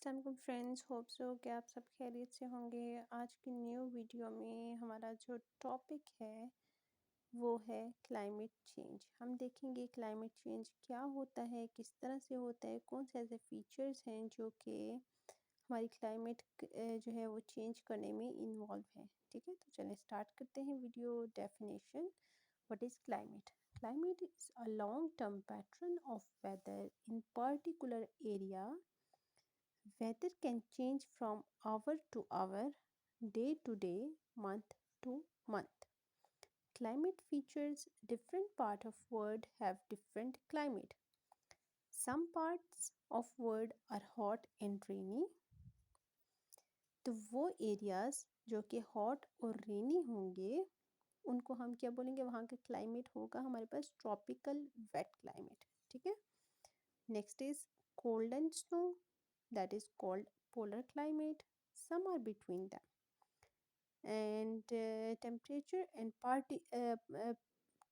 अस्सलाम वालेकुम friends, hope so कि आप सब खैरियत से होंगे। आज की न्यू वीडियो में हमारा जो टॉपिक है वो है क्लाइमेट चेंज। हम देखेंगे क्लाइमेट चेंज क्या होता है, किस तरह से होता है, कौन से ऐसे फीचर्स हैं जो कि हमारी क्लाइमेट जो है वो चेंज करने में इन्वॉल्व है। ठीक है, तो चलें स्टार्ट करते हैं video. Definition, what is climate? Climate is a long-term pattern of weather in particular area. Weather can change from hour to hour, day to day, month to month. Climate features different part of world have different climate. Some parts of world are hot and rainy. तो वो areas जो कि hot और रेनी होंगे उनको हम क्या बोलेंगे? वहाँ का क्लाइमेट होगा हमारे पास ट्रॉपिकल वेट क्लाइमेट। ठीक है। Next is cold and snow, that is called polar climate. Some are between them. And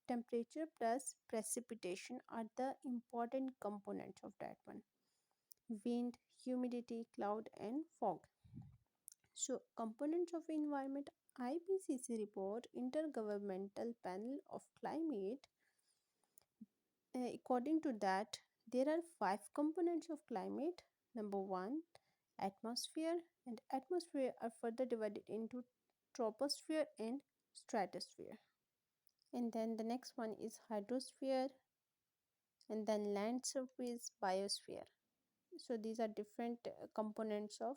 temperature plus precipitation are the important components of that one. Wind, humidity, cloud, and fog. So, components of environment. IPCC report, Intergovernmental Panel of Climate. According to that, there are 5 components of climate. Number one, atmosphere, and atmosphere are further divided into troposphere and stratosphere. And then the next one is hydrosphere, and then land surface, biosphere. So these are different components of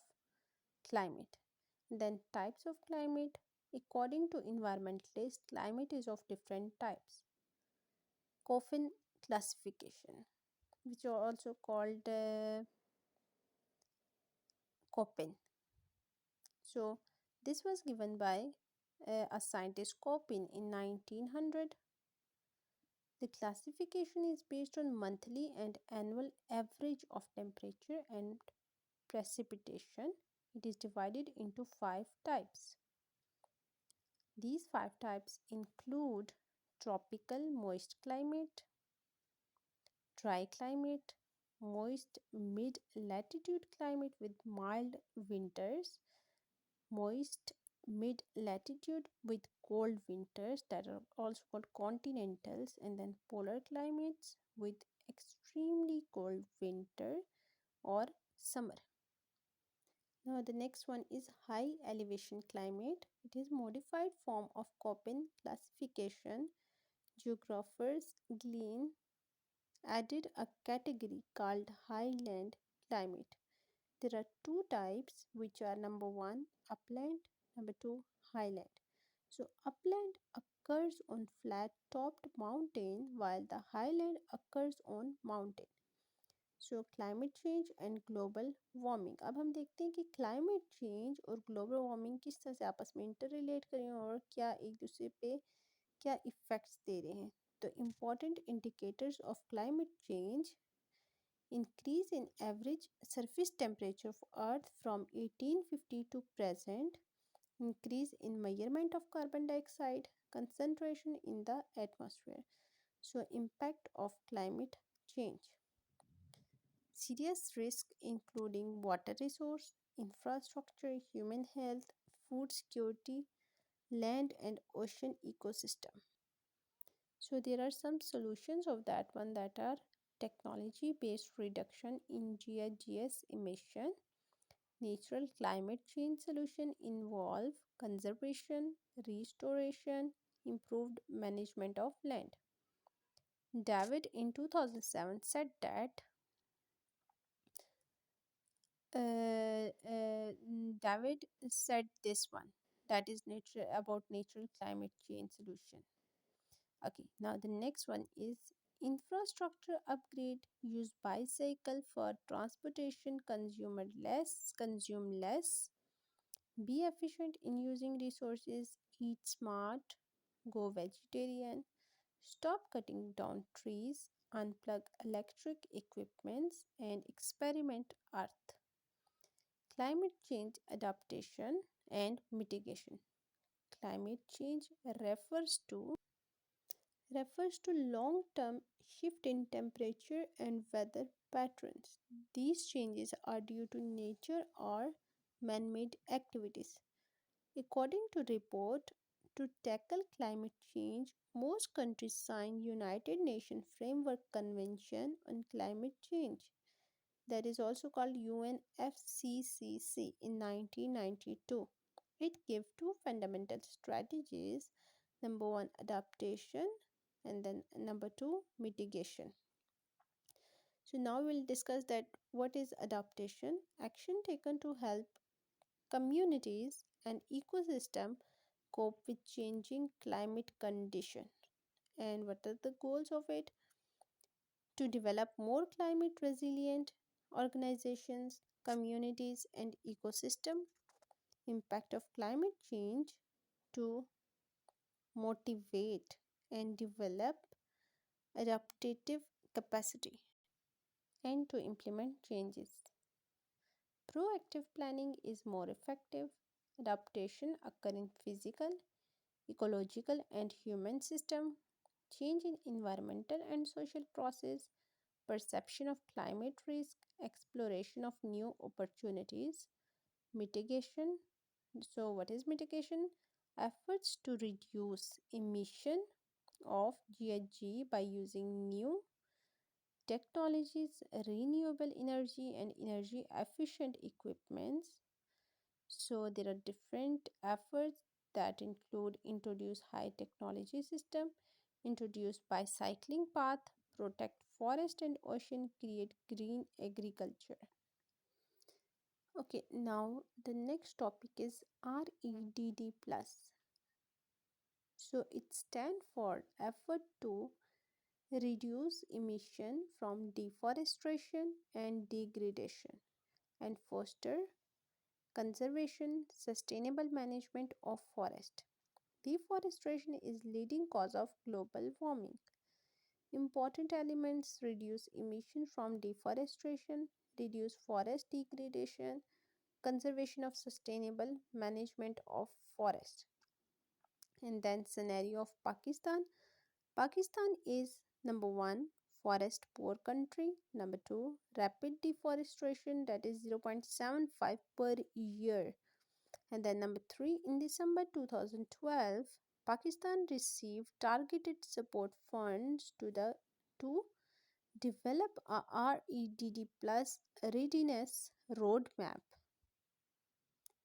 climate. Then types of climate. According to environmentalists, climate is of different types. Köppen classification, which are also called Köppen. So this was given by a scientist Köppen in 1900. The classification is based on monthly and annual average of temperature and precipitation. It is divided into 5 types. These 5 types include tropical moist climate, dry climate, moist mid latitude climate with mild winters, moist mid latitude with cold winters, that are also called continentals, and then polar climates with extremely cold winter or summer. Now the next one is high elevation climate. It is modified form of Köppen classification. Geographers Glean added a category called highland climate. There are 2 types, which are number one, upland, number two, highland. So, upland occurs on flat topped mountain while the highland occurs on mountain. So, climate change and global warming. अब हम देखते हैं कि climate change और global warming किस तरह से आपस में इंटर रिलेट करें और क्या एक दूसरे पे क्या इफ़ेक्ट्स दे रहे हैं। तो important indicators of climate change: increase in average surface temperature of earth from 1850 to present, increase in measurement of carbon dioxide concentration in the atmosphere. So impact of climate change: serious risk including water resource, infrastructure, human health, food security, land and ocean ecosystem. So there are some solutions of that one, that are technology based reduction in GHGs emission. Natural climate change solution involve conservation, restoration, improved management of land. David in 2007 said that David said this one, that is nature, about natural climate change solution. Okay, now the next one is infrastructure upgrade. Use bicycle for transportation, consume less, be efficient in using resources, eat smart, go vegetarian, stop cutting down trees, unplug electric equipments, and experiment earth. Climate change adaptation and mitigation. Climate change refers to refers to long term shift in temperature and weather patterns. These changes are due to nature or man made activities. According to report, to tackle climate change, most countries signed United Nations Framework Convention on Climate Change, that is also called UNFCCC, in 1992. It gave two fundamental strategies: number one, adaptation, and then number two, mitigation. So now we'll discuss that what is adaptation, action taken to help communities and ecosystem cope with changing climate conditions. And what are the goals of it? To develop more climate resilient organizations, communities, and ecosystem. Impact of climate change: to motivate and develop adaptive capacity and to implement changes. Proactive planning is more effective. Adaptation occur in physical, ecological, and human system. Change in environmental and social process, perception of climate risk, exploration of new opportunities. Mitigation. So, what is mitigation? Efforts to reduce emission of GHG by using new technologies, renewable energy, and energy efficient equipments. So, there are different efforts that include introduce high technology system, introduce bicycling path, protect forest and ocean, create green agriculture. Okay, now the next topic is REDD plus. So it stands for effort to reduce emission from deforestation and degradation and foster conservation, sustainable management of forest. Deforestation is leading cause of global warming. Important elements: reduce emission from deforestation, reduce forest degradation, conservation of sustainable management of forest. And then scenario of Pakistan. Pakistan is number 1, forest poor country. Number 2, rapid deforestation, that is 0.75 per year. And then number 3, in December 2012, Pakistan received targeted support funds to develop a REDD plus readiness roadmap,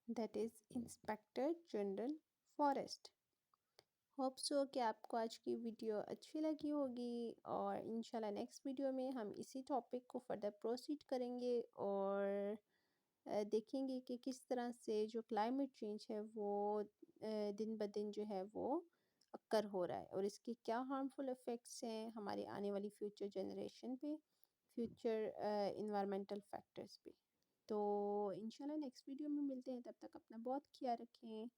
that is inspector general forest. Hope so कि आपको आज की video अच्छी लगी होगी और इंशाल्लाह next video में हम इसी टॉपिक को फर्दर प्रोसीड करेंगे और देखेंगे कि किस तरह से जो क्लाइमेट चेंज है वो दिन ब दिन जो है वो अक्कर हो रहा है और इसके क्या हार्मफुल इफ़ेक्ट्स हैं हमारे आने वाली फ्यूचर जनरेशन पे, फ्यूचर इन्वायरमेंटल फैक्टर्स पे. तो इंशाल्लाह नेक्स्ट वीडियो में मिलते हैं, तब तक अपना बहुत ख्याल रखें.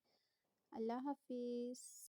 अल्लाह हाफिज़.